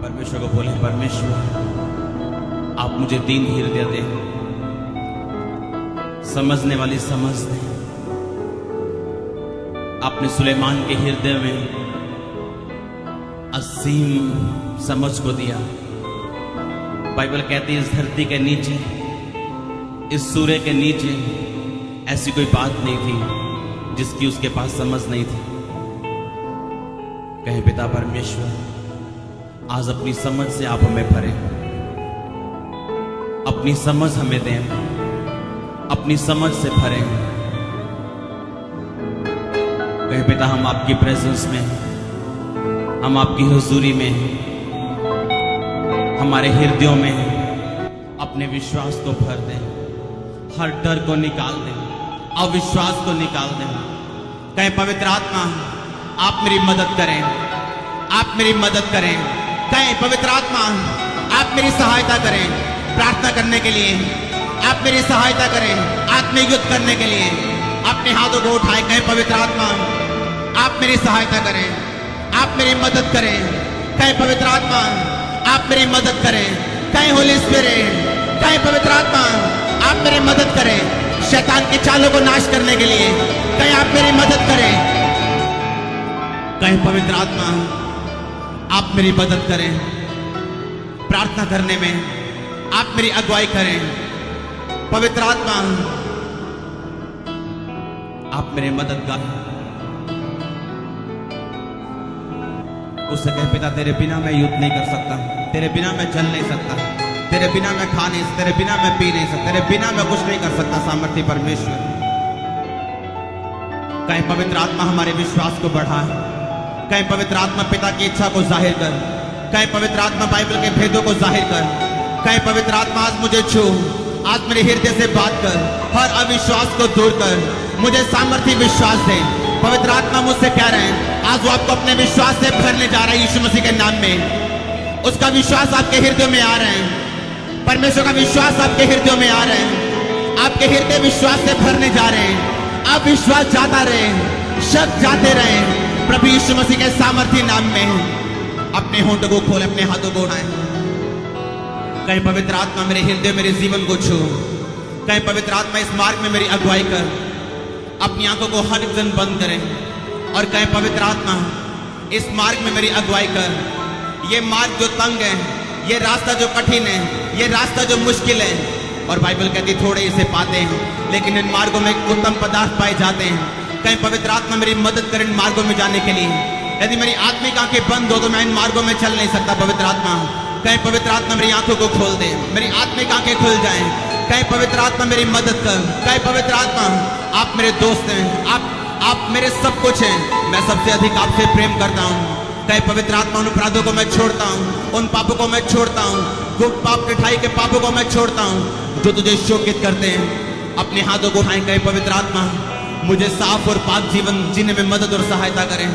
परमेश्वर को बोले, परमेश्वर आप मुझे दीन हृदय दें, समझने वाली समझ दें। आपने सुलेमान के हृदय में असीम समझ को दिया। बाइबल कहती है इस धरती के नीचे, इस सूर्य के नीचे ऐसी कोई बात नहीं थी जिसकी उसके पास समझ नहीं थी। कहे पिता परमेश्वर आज अपनी समझ से आप हमें भरें, अपनी समझ हमें दें, अपनी समझ से भरें। कहे पिता हम आपकी प्रेजेंस में, हम आपकी हुजूरी में, हमारे हृदयों में अपने विश्वास को भर दें, हर डर को निकाल दें, अविश्वास को निकाल दें। कहे पवित्र आत्मा आप मेरी मदद करें, आप मेरी मदद करें। कहे पवित्र आत्मा आप मेरी सहायता करें प्रार्थना करने के लिए, आप मेरी सहायता करें आत्मिक युद्ध करने के लिए। अपने हाथों को उठाएं, कहे पवित्र आत्मा आप मेरी सहायता करें, आप मेरी मदद करें। कहे पवित्र आत्मा आप मेरी मदद करें। कहे होली स्पिरिट, कहे पवित्र आत्मा आप मेरी मदद करें शैतान की चालों को नाश करने के लिए। कहे आप मेरी मदद करें। कहे पवित्र आत्मा आप मेरी मदद करें प्रार्थना करने में, आप मेरी अगुवाई करें। पवित्र आत्मा आप मेरे मददगार। उससे कहे पिता तेरे बिना मैं युद्ध नहीं कर सकता, तेरे बिना मैं चल नहीं सकता, तेरे बिना मैं खा नहीं सकता, तेरे बिना मैं पी नहीं सकता, तेरे बिना मैं कुछ नहीं कर सकता। सामर्थ्य परमेश्वर कहे पवित्र आत्मा हमारे विश्वास को बढ़ाए। कहे पवित्र आत्मा पिता की इच्छा को जाहिर कर। कहे पवित्र आत्मा बाइबल के भेदों को जाहिर कर। कहे पवित्र आत्मा आज मुझे छू, आज मेरे हृदय से बात कर, हर अविश्वास को दूर कर, मुझे सामर्थ्य विश्वास दे। पवित्र आत्मा मुझसे कह रहे हैं आज वो आपको अपने विश्वास से भरने जा रहा है यीशु मसीह के नाम में। उसका विश्वास आपके हृदय में आ रहे हैं, परमेश्वर का विश्वास आपके हृदय में आ रहे हैं, आपके हृदय विश्वास से भरने जा रहे हैं। आप विश्वास जाता रहे, शक जाते रहे प्रभु यीशु मसीह के सामर्थ्य नाम में। अपने होंठों को खोले, अपने हाथों को उठाएं। कहे पवित्र आत्मा मेरे हृदय मेरे जीवन को छू। कहे पवित्र आत्मा इस मार्ग में मेरी अगुवाई कर। अपनी आंखों को हर एक दिन बंद करें और कहे पवित्र आत्मा इस मार्ग में मेरी अगुवाई कर। ये मार्ग जो तंग है, ये रास्ता जो कठिन है, ये रास्ता जो मुश्किल है, और बाइबल कहती थोड़े इसे पाते हैं लेकिन इन मार्गों में उत्तम पदार्थ पाए जाते हैं। कहीं पवित्र आत्मा मेरी मदद करें इन मार्गों में जाने के लिए। यदि मेरी आत्मिक आंखें बंद हो तो मैं इन मार्गों में चल नहीं सकता। पवित्र आत्मा कहीं पवित्र आत्मा मेरी आंखों को खोल दे, मेरी आत्मिक आंखें खुल जाएं। कहीं पवित्र आत्मा मेरी मदद कर। कहीं पवित्र आत्मा आप मेरे दोस्त हैं, आप मेरे सब कुछ हैं, मैं सबसे अधिक आपसे प्रेम करता हूँ। कहीं पवित्र आत्मा उन अपराधों को मैं छोड़ता हूँ, उन पापों को मैं छोड़ता हूँ, गुप्त पाप मिठाई के पापों को मैं छोड़ता हूँ जो तुझे शोकित करते हैं। अपने हाथों को उठाएं। कहीं पवित्र आत्मा मुझे साफ और पाक जीवन जीने में मदद और सहायता करें।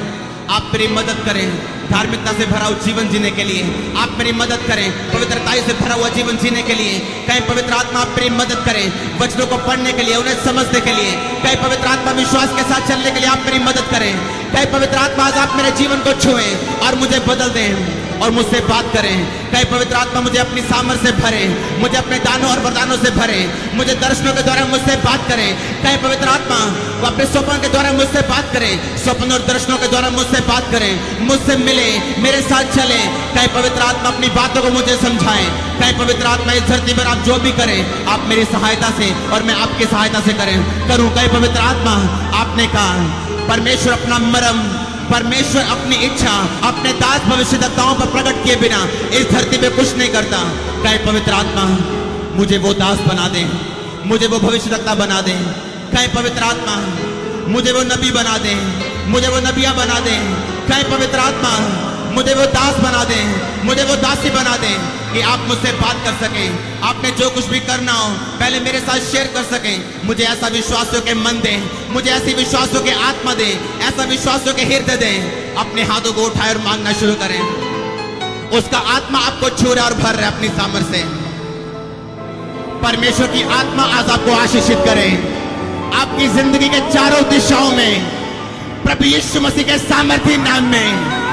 आप मेरी मदद करें धार्मिकता से भरा हुआ जीवन जीने के लिए। आप मेरी मदद करें पवित्रता से भरा हुआ जीवन जीने के लिए। कहीं पवित्र आत्मा आप मेरी मदद करें वचनों को पढ़ने के लिए, उन्हें समझने के लिए। कहीं पवित्र आत्मा विश्वास के साथ चलने के लिए आप मेरी मदद करें। कहीं पवित्र आत्मा आज आप मेरे जीवन को छुएं और मुझे बदल दें और मुझसे बात करें। कहीं पवित्र आत्मा मुझे अपनी सामर्थ्य से भरे, मुझे अपने दानों और वरदानों से भरे, मुझे दर्शनों के द्वारा मुझसे बात करें। कहीं पवित्र आत्मा वो अपने स्वप्न के द्वारा मुझसे बात करें, स्वप्न और दर्शनों के द्वारा मुझसे बात करें, मुझसे मिले, मेरे साथ चले। कहीं पवित्र आत्मा अपनी बातों को मुझे समझाएं। कहीं पवित्र आत्मा इस धरती पर आप जो भी करें आप मेरी सहायता से और मैं आपकी सहायता से करूं। कहीं पवित्र आत्मा आपने कहा परमेश्वर अपना मर्म, परमेश्वर अपनी इच्छा अपने दास भविष्यद्वक्ताओं पर प्रकट किए बिना इस धरती पे कुछ नहीं करता। कहे पवित्र आत्मा मुझे वो दास बना दे, मुझे वो भविष्यद्वक्ता बना दे। कहे पवित्र आत्मा मुझे वो नबी बना दे, मुझे वो नबिया बना दे। कहे पवित्र आत्मा मुझे वो दास बना दे, मुझे वो दासी बना दे कि आप मुझसे बात कर सकें। आपने जो कुछ भी करना हो पहले मेरे साथ शेयर कर सकें। मुझे ऐसा विश्वासों के मन दे, मुझे ऐसी विश्वासों के आत्मा दे, ऐसा विश्वासों के हृदय दे। अपने हाथों को उठाए और मांगना शुरू करें। उसका आत्मा आपको छू रहा और भर रहा है अपनी सामर्थ्य से। परमेश्वर की आत्मा आज आपको आशीषित करे। आपकी जिंदगी के चारों दिशाओं में प्रभु यीशु मसीह के सामर्थ्य नाम में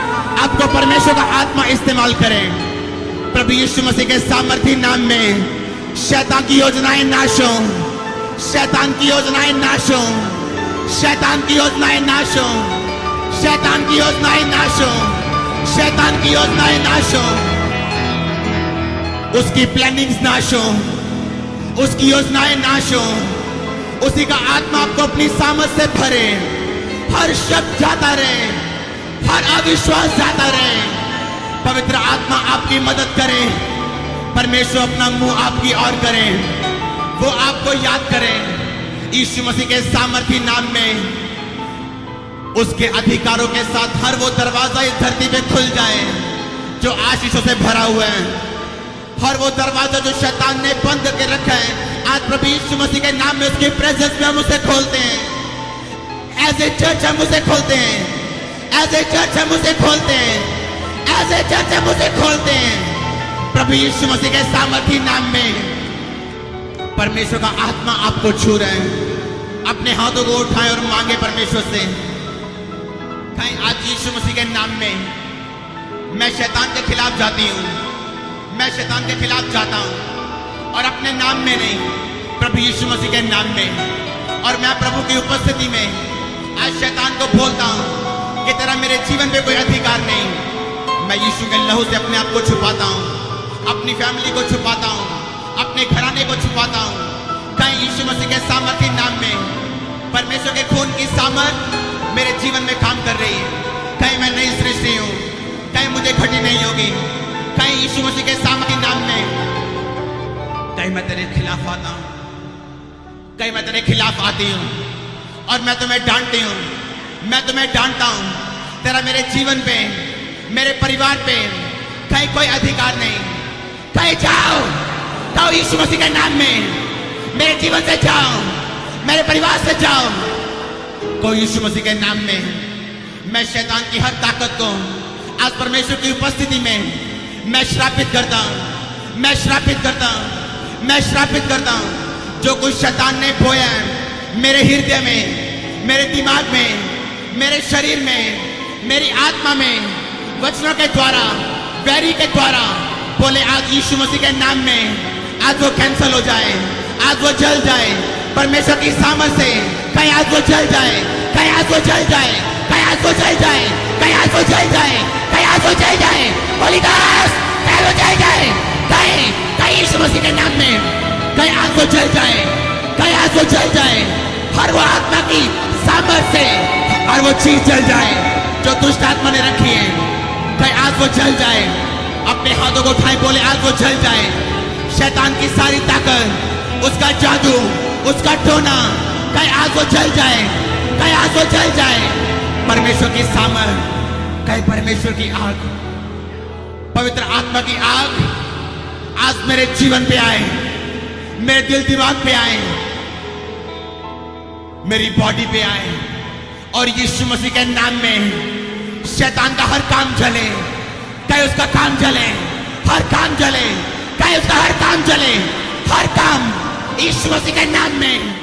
आपको परमेश्वर का आत्मा इस्तेमाल करे। प्रभु यीशु मसीह के सामर्थी नाम में शैतान की योजनाएं नाश हो, शैतान की योजनाएं नाश हो, शैतान की योजनाएं नाश हो, शैतान की योजनाएं नाश हो, शैतान की योजनाएं नाश हो, उसकी प्लानिंग्स नाश हो, उसकी योजनाएं नाश हो। उसी का आत्मा आपको अपनी सामर्थ से भरे, हर शब्द जाता रहे, हर अविश्वास जाता रहे। पवित्र आत्मा आपकी मदद करे, परमेश्वर अपना मुंह आपकी ओर करे, वो आपको याद करे। यीशु मसीह के सामर्थी नाम में उसके अधिकारों के साथ हर वो दरवाजा इस धरती पे खुल जाए जो आशीषों से भरा हुआ है। हर वो दरवाजा जो शैतान ने बंद करके रखा है, आज प्रभु यीशु मसीह के नाम में उसके प्रेजेंस में हम उसे खोलते हैं। एज ए चर्च हम उसे खोलते हैं, एज ए चर्च हम उसे खोलते हैं, एज ए चर्च हम उसे खोलते हैं। प्रभु यीशु मसीह के सामर्थी नाम में परमेश्वर का आत्मा आपको छू रहे हैं। अपने हाथों को उठाएं और मांगे परमेश्वर से। कहीं आज यीशु मसीह के नाम में मैं शैतान के खिलाफ जाती हूँ, मैं शैतान के खिलाफ जाता हूँ और अपने नाम में नहीं, प्रभु यीशु मसीह के नाम में। और मैं प्रभु की उपस्थिति में आज शैतान को बोलता हूँ कि तेरा मेरे जीवन पे कोई अधिकार नहीं। मैं यीशु के लहू से अपने आप को छुपाता हूँ, अपनी फैमिली को छुपाता हूँ, अपने घराने को छुपाता हूँ। कहीं यीशु मसीह के सामर्थी नाम में परमेश्वर के खून की सामर्थ मेरे जीवन में काम कर रही है। कहीं मैं नई सृष्टि हूँ, कहीं मुझे घटी नहीं होगी। कहीं यीशु मसीह के सामर्थी नाम में कहीं मैं तेरे खिलाफ आता हूँ, कहीं मैं तेरे खिलाफ आती हूँ और मैं तुम्हें डांटती हूँ, मैं तुम्हें डांटता हूँ। तेरा मेरे जीवन पे, मेरे परिवार पे कहीं कोई अधिकार नहीं। कहीं जाओ यीशु मसीह के नाम में, मेरे जीवन से जाओ, मेरे परिवार से जाओ। कोई यीशु मसीह के नाम में मैं शैतान की हर ताकत को आज परमेश्वर की उपस्थिति में मैं श्रापित करता हूं, मैं श्रापित करता हूं, मैं श्रापित करता हूं। जो कुछ शैतान ने बोया है मेरे हृदय में, मेरे दिमाग में, मेरे शरीर में, मेरी आत्मा में, वचनों के द्वारा, वैरी के द्वारा, बोले आज यीशु मसीह के नाम में आज वो कैंसल हो जाए, आज वो जल जाए परमेश्वर की सामर्थ से। कहीं आज वो जल जाए, कहीं आज वो जल जाए, कहीं आज वो जल जाए, कहीं आज वो जल जाए, कहीं आज वो जल जाए। होली गॉस्ट कहीं वो जल जाए, कहीं यीशु मसीह के नाम में कहीं आज वो जल जाए, कहीं आज वो जल जाए। हर वो आत्मा की सामर्थ से हर वो चीज जल जाए जो दुष्ट आत्मा ने रखी है, कहीं आज वो जल जाए। अपने हाथों को उठाए, बोले आज वो जल जाए। शैतान की सारी ताकत, उसका जादू, उसका टोना, कहीं आज वो जल जाए, कहीं आज वो जल जाए। परमेश्वर की सामर्थ, कहीं परमेश्वर की आग, पवित्र आत्मा की आग आज मेरे जीवन पे आए, मेरे दिल दिमाग पे आए, मेरी बॉडी पे आए और यीशु मसीह के नाम में शैतान का हर काम जले। कहीं उसका काम जले, हर काम जले, कहीं उसका हर काम जले, हर काम यीशु मसीह के नाम में